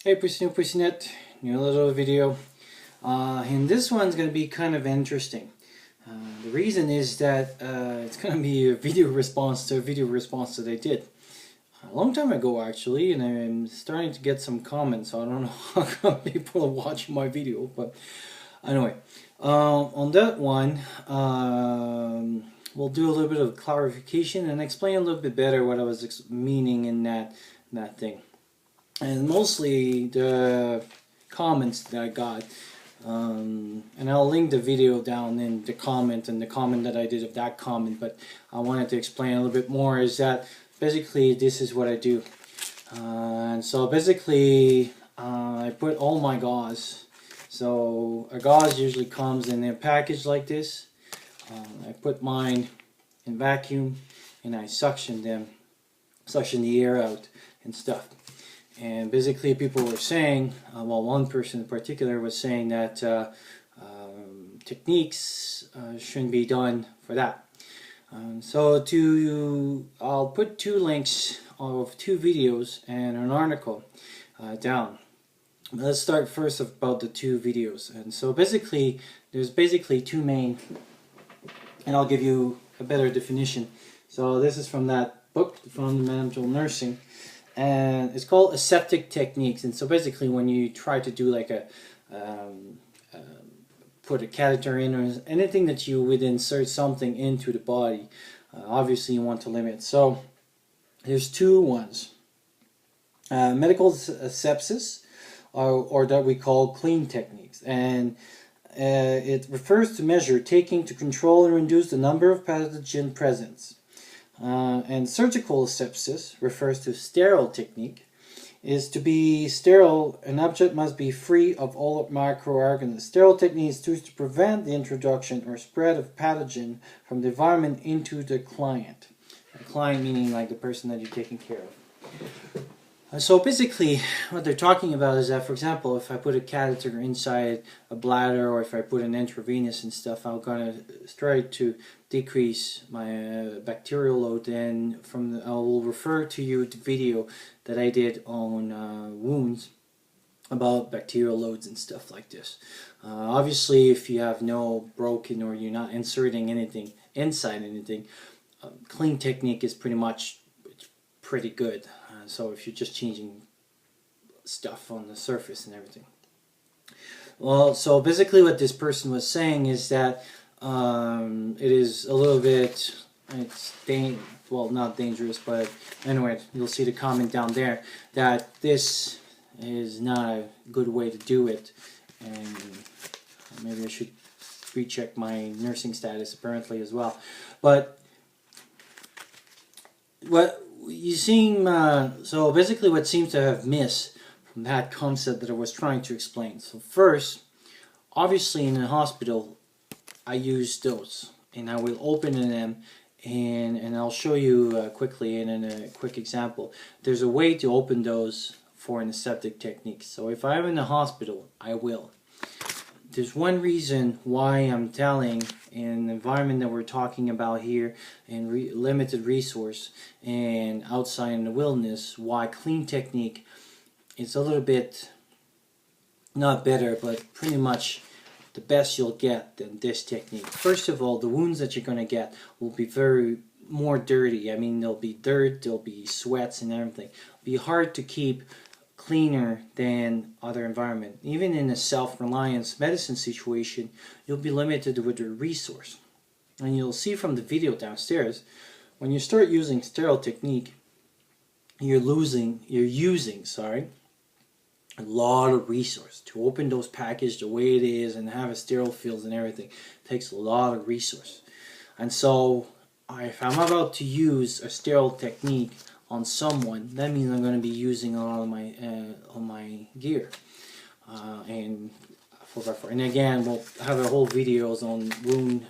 Hey Pussy new little video. And this one's going to be kind of interesting. The reason is that it's going to be a video response to a video response that I did a long time ago actually, and I'm starting to get some comments. So I don't know how come people are watching my video, but anyway, on that one, we'll do a little bit of clarification and explain a little bit better what I was meaning in that thing. And mostly the comments that I got, and I'll link the video down in the comment and the comment that I did of that comment, but I wanted to explain a little bit more is that basically this is what I do. And so basically I put all my gauze. So a gauze usually comes in a package like this. I put mine in vacuum and I suction the air out and stuff. And basically people were saying, well, one person in particular was saying that techniques shouldn't be done for that. I'll put two links of two videos and an article down. Let's start first about the two videos. And so basically, there's basically two main, and I'll give you a better definition. So this is from that book, Fundamental Nursing. And it's called aseptic techniques. And so basically when you try to do like put a catheter in or anything that you would insert something into the body, obviously you want to limit. So there's two ones. Medical sepsis, or that we call clean techniques. And it refers to measure taking to control and reduce the number of pathogen presence. And surgical sepsis refers to sterile technique. Is to be sterile, an object must be free of all microorganisms. Sterile technique is used to prevent the introduction or spread of pathogen from the environment into the client. The client meaning like the person that you're taking care of. So basically what they're talking about is that, for example, if I put a catheter inside a bladder or if I put an intravenous and stuff, I'm going to try to decrease my bacterial load. And I will refer to you the video that I did on wounds about bacterial loads and stuff like this. Obviously, if you have no broken or you're not inserting anything inside anything, clean technique is pretty good. So if you're just changing stuff on the surface and everything. Well, so basically what this person was saying is that it is a little bit, well, not dangerous, but anyway, you'll see the comment down there that this is not a good way to do it, and maybe I should recheck my nursing status apparently as well. But what you seem, so basically what seems to have missed from that concept that I was trying to explain. So first, obviously in a hospital, I use those, and I will open them, and I'll show you quickly and in a quick example. There's a way to open those for an aseptic technique. So if I'm in a hospital, I will. There's one reason why I'm telling in the environment that we're talking about here and limited resource and outside in the wilderness, why clean technique is a little bit not better, but pretty much the best you'll get than this technique. First of all, the wounds that you're going to get will be more dirty. I mean, there'll be dirt, there'll be sweats and everything. It'll be hard to keep cleaner than other environment. Even in a self-reliance medicine situation, you'll be limited with your resource. And you'll see from the video downstairs, when you start using sterile technique, you're using a lot of resource. To open those packages the way it is and have a sterile fields and everything takes a lot of resource. And so if I'm about to use a sterile technique on someone, that means I'm going to be using a lot of my gear, and again, we'll have a whole videos on wound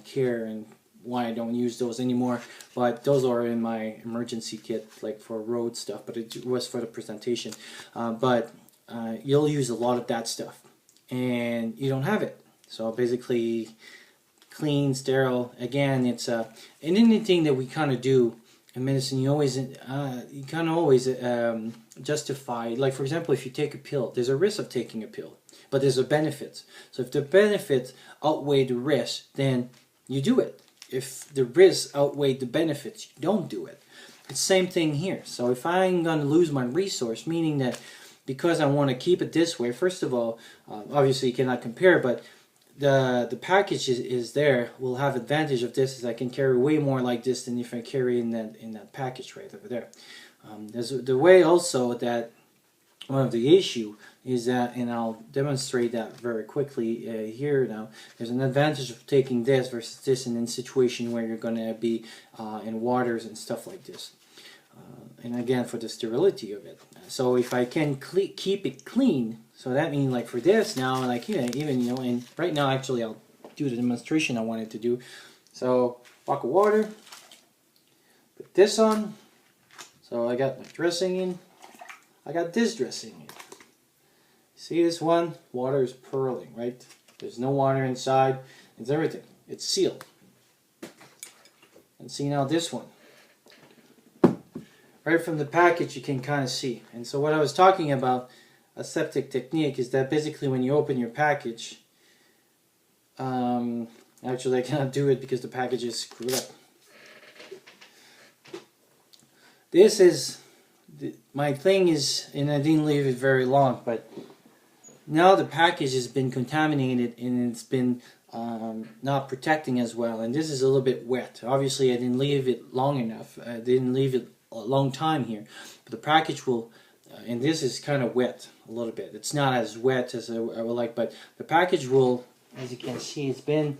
care and why I don't use those anymore. But those are in my emergency kit, like for road stuff. But it was for the presentation. But you'll use a lot of that stuff, and you don't have it. So basically, clean, sterile. Again, it's and anything that we kind of do in medicine, you can't always justify. Like for example, if you take a pill, there's a risk of taking a pill, but there's a benefit. So if the benefits outweigh the risk, then you do it. If the risks outweigh the benefits, you don't do it. It's the same thing here. So if I'm going to lose my resource, meaning that because I want to keep it this way, first of all, obviously you cannot compare, but the package is there will have advantage of this, is I can carry way more like this than if I carry in that package right over there. There's the way also that one of the issue is that, and I'll demonstrate that very quickly here now, there's an advantage of taking this versus this in a situation where you're going to be in waters and stuff like this. And again, for the sterility of it. So if I can keep it clean, so that means like for this now, like even and right now actually I'll do the demonstration I wanted to do. So bucket of water, put this on. So I got my dressing in. I got this dressing in. See this one? Water is purling, right? There's no water inside. It's everything. It's sealed. And see now this one. Right from the package you can kind of see. And so what I was talking about, aseptic technique, is that basically when you open your package, actually I cannot do it because the package is screwed up. This is, my thing is, and I didn't leave it very long, but now the package has been contaminated and it's been not protecting as well. And this is a little bit wet. Obviously I didn't leave it long enough. I didn't leave it a long time here, but the package will, and this is kind of wet a little bit. It's not as wet as I would like, but the package will, as you can see, it's been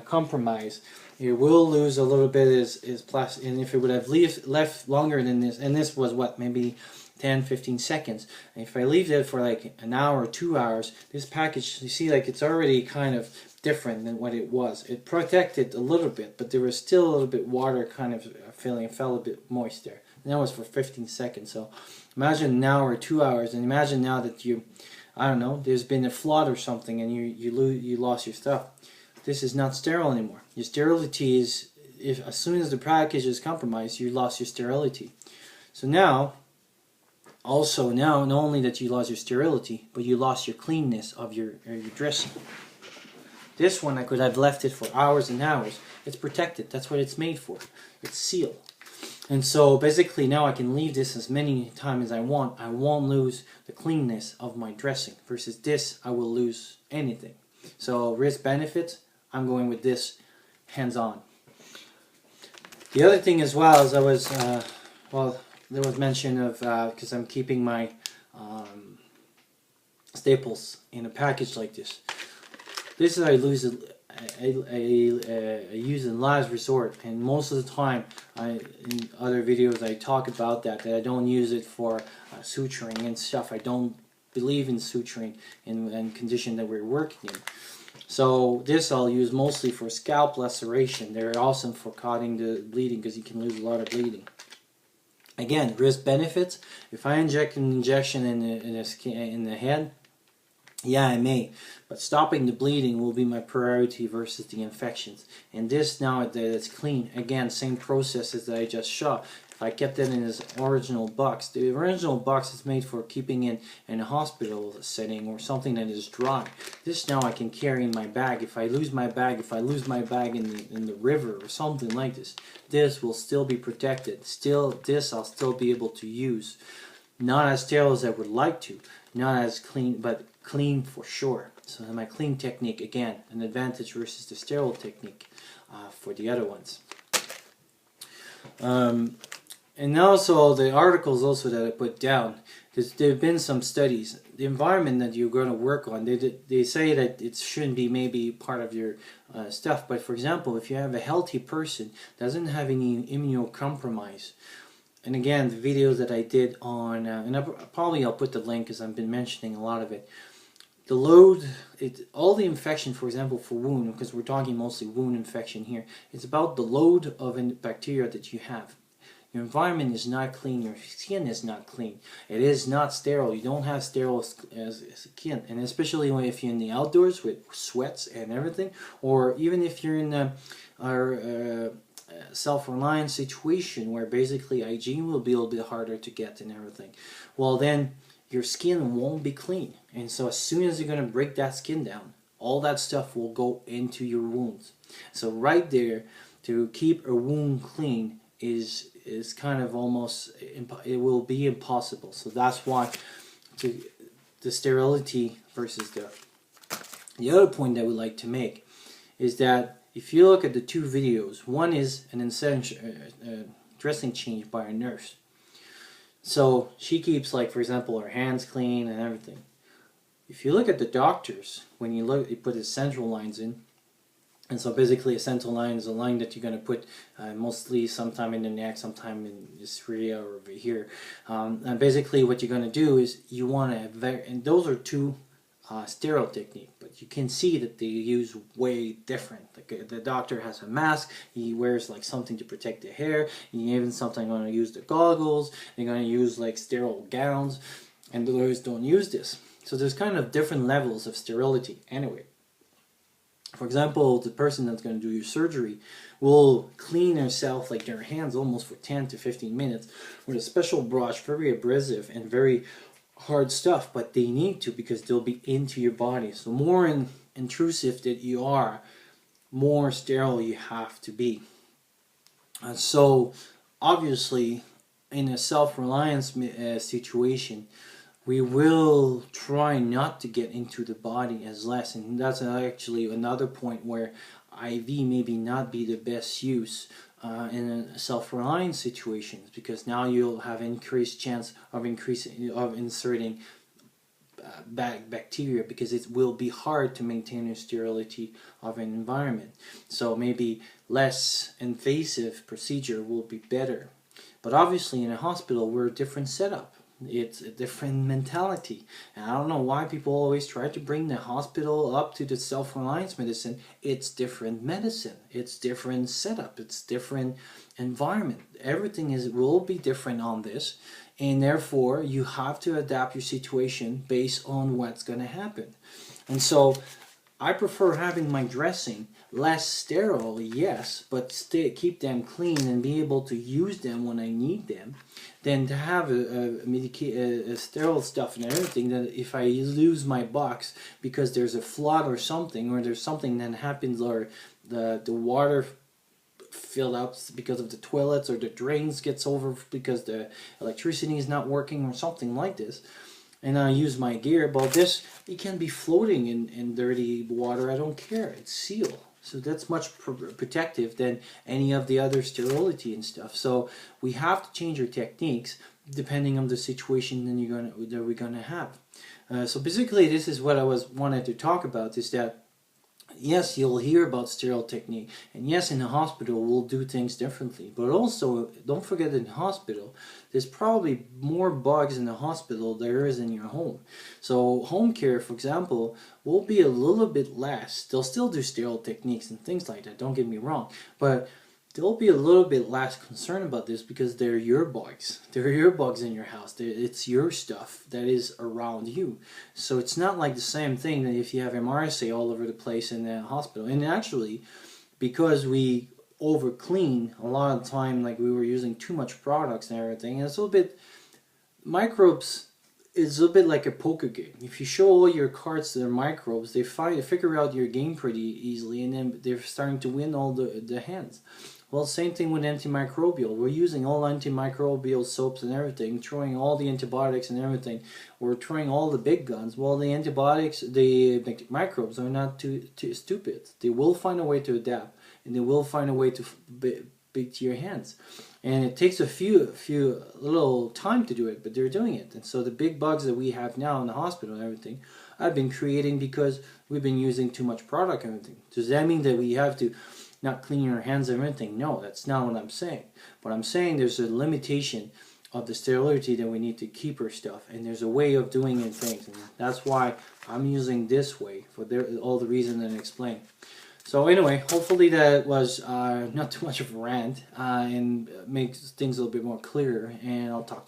compromised. It will lose a little bit is plastic, and if it would have left longer than this, and this was what, maybe 10-15 seconds, and if I leave it for like an hour or 2 hours, this package, you see, like it's already kind of different than what it was. It protected a little bit, but there was still a little bit water kind of feeling. It felt a bit moist there. And that was for 15 seconds. So imagine an hour or 2 hours, and imagine now that you, I don't know, there's been a flood or something, and you lost your stuff. This is not sterile anymore. Your sterility is, as soon as the package is compromised, you lost your sterility. So now, also now, not only that you lost your sterility, but you lost your cleanness of your dressing. This one, I could have left it for hours and hours. It's protected. That's what it's made for. It's sealed. And so basically now I can leave this as many times as I want. I won't lose the cleanness of my dressing. Versus this, I will lose anything. So risk benefit, I'm going with this hands-on. The other thing as well is I was, well, there was mention of, because I'm keeping my staples in a package like this. This is I use in last resort, and most of the time, in other videos I talk about that I don't use it for suturing and stuff. I don't believe in suturing in condition that we're working in. So this I'll use mostly for scalp laceration. They're awesome for cutting the bleeding because you can lose a lot of bleeding. Again, risk benefits. If I inject an injection in the head, yeah, I may, but stopping the bleeding will be my priority versus the infections. And this, now that it's clean, again, same processes that I just showed. If I kept it in its original box, the original box is made for keeping it in a hospital setting or something that is dry. This now I can carry in my bag. If I lose my bag, in the river or something like this, this will still be protected. This I'll still be able to use. Not as sterile as I would like to, not as clean, but clean for sure. So my clean technique, again, an advantage versus the sterile technique for the other ones. And also the articles also that I put down, there have been some studies. The environment that you're going to work on, they say that it shouldn't be maybe part of your stuff. But for example, if you have a healthy person, doesn't have any immunocompromise, and again, the videos that I did on, and I'll put the link because I've been mentioning a lot of it. The load, all the infection, for example, for wound, because we're talking mostly wound infection here, it's about the load of bacteria that you have. Your environment is not clean, your skin is not clean. It is not sterile. You don't have sterile skin, and especially if you're in the outdoors with sweats and everything, or even if you're in self-reliance situation where basically hygiene will be a little bit harder to get and everything, well then your skin won't be clean. And so as soon as you're going to break that skin down, all that stuff will go into your wounds. So right there, to keep a wound clean is kind of almost, it will be impossible. So that's why the sterility versus the other point that we like to make is that if you look at the two videos, one is an essential dressing change by a nurse. So she keeps, like, for example, her hands clean and everything. If you look at the doctors, when you put the central lines in, and so basically a central line is a line that you're going to put mostly sometime in the neck, sometime in this area or over here. And basically what you're going to do is you want to, and those are two sterile technique, but you can see that they use way different. Like the doctor has a mask, he wears like something to protect the hair, and even sometimes going to use the goggles, they're going to use like sterile gowns, and the others don't use this. So there's kind of different levels of sterility anyway. For example, the person that's going to do your surgery will clean herself, like their hands, almost for 10 to 15 minutes with a special brush, very abrasive and very hard stuff, but they need to because they'll be into your body. So more intrusive that you are, more sterile you have to be. So obviously in a self-reliance situation, we will try not to get into the body as less, and that's actually another point where IV maybe not be the best use in self-reliance situations, because now you'll have increased chance of inserting bacteria, because it will be hard to maintain the sterility of an environment. So maybe less invasive procedure will be better. But obviously in a hospital we're a different setup. It's a different mentality, and I don't know why people always try to bring the hospital up to the self-reliance medicine. It's different medicine, it's different setup, it's different environment. Everything will be different on this, and therefore you have to adapt your situation based on what's going to happen. And so I prefer having my dressing less sterile, yes, but keep them clean and be able to use them when I need them, than to have a sterile stuff and everything that if I lose my box because there's a flood or something, or there's something that happens, or the water filled up because of the toilets, or the drains gets over because the electricity is not working or something like this, and I use my gear, but this, it can be floating in dirty water, I don't care, it's sealed. So that's much protective than any of the other sterility and stuff. So we have to change our techniques depending on the situation that we're gonna have. So basically, this is what I wanted to talk about, is that yes, you'll hear about sterile technique, and yes, in the hospital we'll do things differently, but also don't forget that in the hospital there's probably more bugs in the hospital than there is in your home. So home care, for example, will be a little bit less. They'll still do sterile techniques and things like that, don't get me wrong, but they'll be a little bit less concerned about this because they're your bugs. They're your bugs in your house. It's your stuff that is around you. So it's not like the same thing that if you have MRSA all over the place in the hospital. And actually, because we over clean a lot of the time, like we were using too much products and everything, and it's a little bit, microbes is a little bit like a poker game. If you show all your cards to their microbes, they figure out your game pretty easily, and then they're starting to win all the hands. Well, same thing with antimicrobial. We're using all antimicrobial soaps and everything, throwing all the antibiotics and everything. We're throwing all the big guns. Well, the antibiotics, the microbes are not too stupid. They will find a way to adapt, and they will find a way to beat your hands. And it takes a little time to do it, but they're doing it. And so the big bugs that we have now in the hospital and everything, I've been creating because we've been using too much product and everything. Does that mean that we have to not clean our hands and everything? No, that's not what I'm saying. But I'm saying there's a limitation of the sterility that we need to keep our stuff, and there's a way of doing it things, and that's why I'm using this way for all the reasons that I explained. So anyway, hopefully that was not too much of a rant and makes things a little bit more clear, and I'll talk to you.